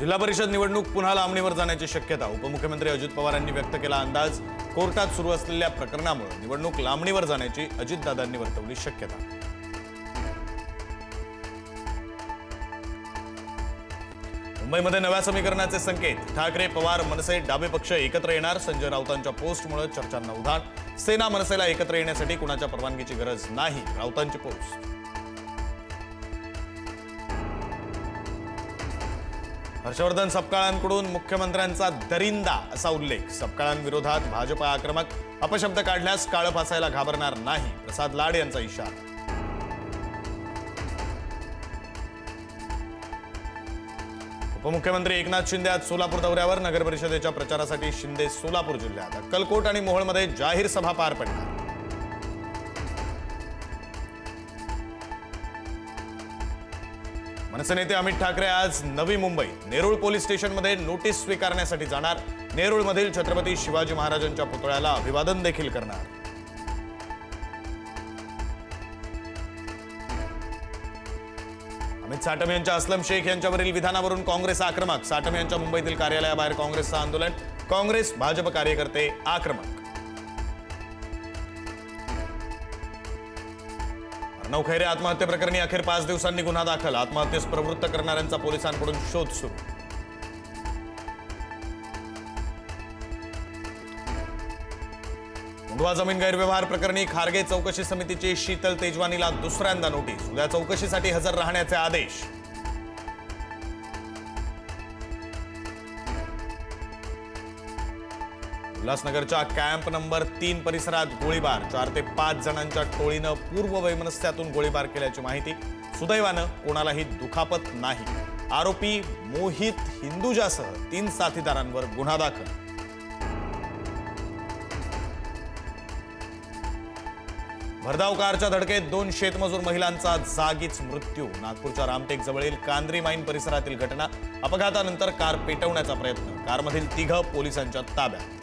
जिल्हा परिषद निवडणूक पुन्हा लांबणीवर जाण्याची शक्यता उपमुख्यमंत्री अजित पवार यांनी व्यक्त केला अंदाज। कोर्टात सुरू असलेल्या प्रकरणामुळे निवडणूक लांबणीवर जाण्याची अजितदादांनी वर्तवली शक्यता। मुंबईमध्ये नव्या समीकरणाचे संकेत। ठाकरे पवार मनसे डावे पक्ष एकत्र येणार। संजय राऊतांच्या पोस्टमुळे चर्चांना उधाण। सेना मनसेला एकत्र येण्यासाठी कुणाच्या परवानगीची गरज नाही, राऊतांची पोस्ट। हर्षवर्धन सपकाळांकडून मुख्यमंत्र्यांचा दरिंदा असा उल्लेख। सपकाळांविरोधात भाजप आक्रमक। अपशब्द काढल्यास काळ फासायला घाबरणार नाही, प्रसाद लाड यांचा इशारा। उपमुख्यमंत्री एकनाथ शिंदे आज सोलापूर दौऱ्यावर। नगर परिषदेच्या प्रचारासाठी शिंदे सोलापूर जिल्ह्यात। अक्कलकोट आणि मोहोळमध्ये जाहीर सभा पार पडणार। मनसे नेते अमित ठाकरे आज नवी मुंबई नेरूळ पोलीस स्टेशनमध्ये नोटीस स्वीकारण्यासाठी जाणार। नेरूळमधील छत्रपती शिवाजी महाराजांच्या पुतळ्याला अभिवादन देखील करणार। अमित साटम यांच्या असलम शेख यांच्यावरील विधानावरून काँग्रेस आक्रमक। साटम यांच्या मुंबईतील कार्यालयाबाहेर काँग्रेसचं आंदोलन। काँग्रेस भाजप कार्यकर्ते आक्रमक। अर्णव खैरे आत्महत्येप्रकरणी अखेर 5 दिवसांनी गुन्हा दाखल। आत्महत्येस प्रवृत्त करणाऱ्यांचा पोलिसांकडून शोध सुरू। मुंडवा जमीन गैरव्यवहार प्रकरणी खारगे चौकशी समितीची शीतल तेजवानीला दुसऱ्यांदा नोटीस। उद्या चौकशीसाठी हजर राहण्याचे आदेश। उल्हासनगरच्या कॅम्प नंबर 3 परिसरात गोळीबार। 4 ते 5 जणांच्या टोळीनं पूर्व वैमनस्यातून गोळीबार केल्याची माहिती। सुदैवानं कोणालाही दुखापत नाही। आरोपी मोहित हिंदुजासह 3 साथीदारांवर गुन्हा दाखल। भरधाव कारच्या धडकेत 2 शेतमजूर महिलांचा जागीच मृत्यू। नागपूरच्या रामटेक जवळील कांद्री माईन परिसरातील घटना। अपघातानंतर कार पेटवण्याचा प्रयत्न। कारमधील 3 पोलिसांच्या ताब्यात।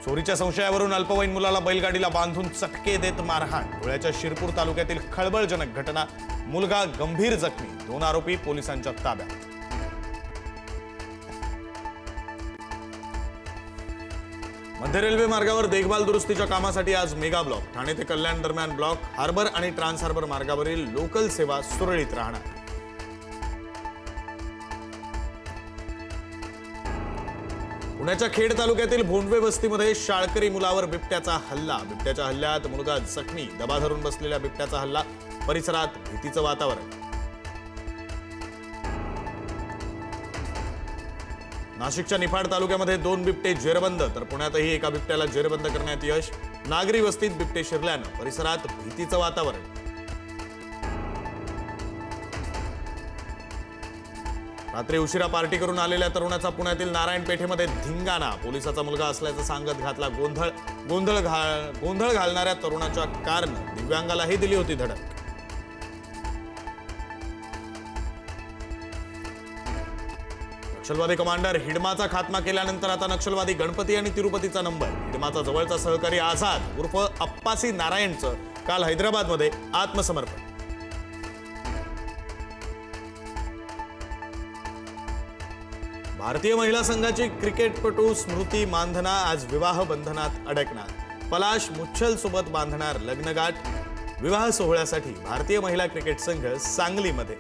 चोरीच्या संशयावरून अल्पवयीन मुलाला बैलगाडीला बांधून चटके देत मारहाण। धुळ्याच्या शिरपूर तालुक्यातील खळबळजनक घटना। मुलगा गंभीर जखमी। 2 आरोपी पोलिसांच्या ताब्यात। मध्य रेल्वे मार्गावर देखभाल दुरुस्तीच्या कामासाठी आज मेगा ब्लॉक। ठाणे ते कल्याण दरम्यान ब्लॉक। हार्बर आणि ट्रान्स हार्बर मार्गावरील लोकल सेवा सुरळीत राहणार। पुण्याच्या खेड तालुक्यातील भोंडवे वस्तीमध्ये शाळकरी मुलावर बिबट्याचा हल्ला। बिबट्याच्या हल्ल्यात मुलगा जखमी। दबा धरून बसलेल्या बिबट्याचा हल्ला। परिसरात भीतीचं वातावरण। नाशिकच्या निफाड तालुक्यामध्ये 2 बिबटे जेरबंद, तर पुण्यातही एका बिबट्याला जेरबंद करण्यात यश। नागरी वस्तीत बिबटे शिरल्यानं परिसरात भीतीचं वातावरण। रात्री उशिरा पार्टी करून आलेल्या तरुणाचा पुण्यातील नारायण पेठेमध्ये धिंगाणा। पोलिसाचा मुलगा असल्याचं सांगत घातला गोंधळ। गोंधळ घालणाऱ्या तरुणाच्या कारनं दिव्यांगालाही दिली होती धडक। नक्षलवादी कमांडर हिडमाचा खात्मा केल्यानंतर आता नक्षलवादी गणपती आणि तिरुपतीचा नंबर। हिडमाचा जवळचा सहकारी आझाद उर्फ अप्पासी नारायणचं काल हैदराबादमध्ये आत्मसमर्पण। भारतीय महिला संघाची क्रिकेटपटू स्मृती मानधना आज विवाह बंधनात अडकणार। पलाश मुच्छल सोबत बांधणार लग्नगाठ। विवाह सोहळ्यासाठी भारतीय महिला क्रिकेट संघ सांगलीमध्ये।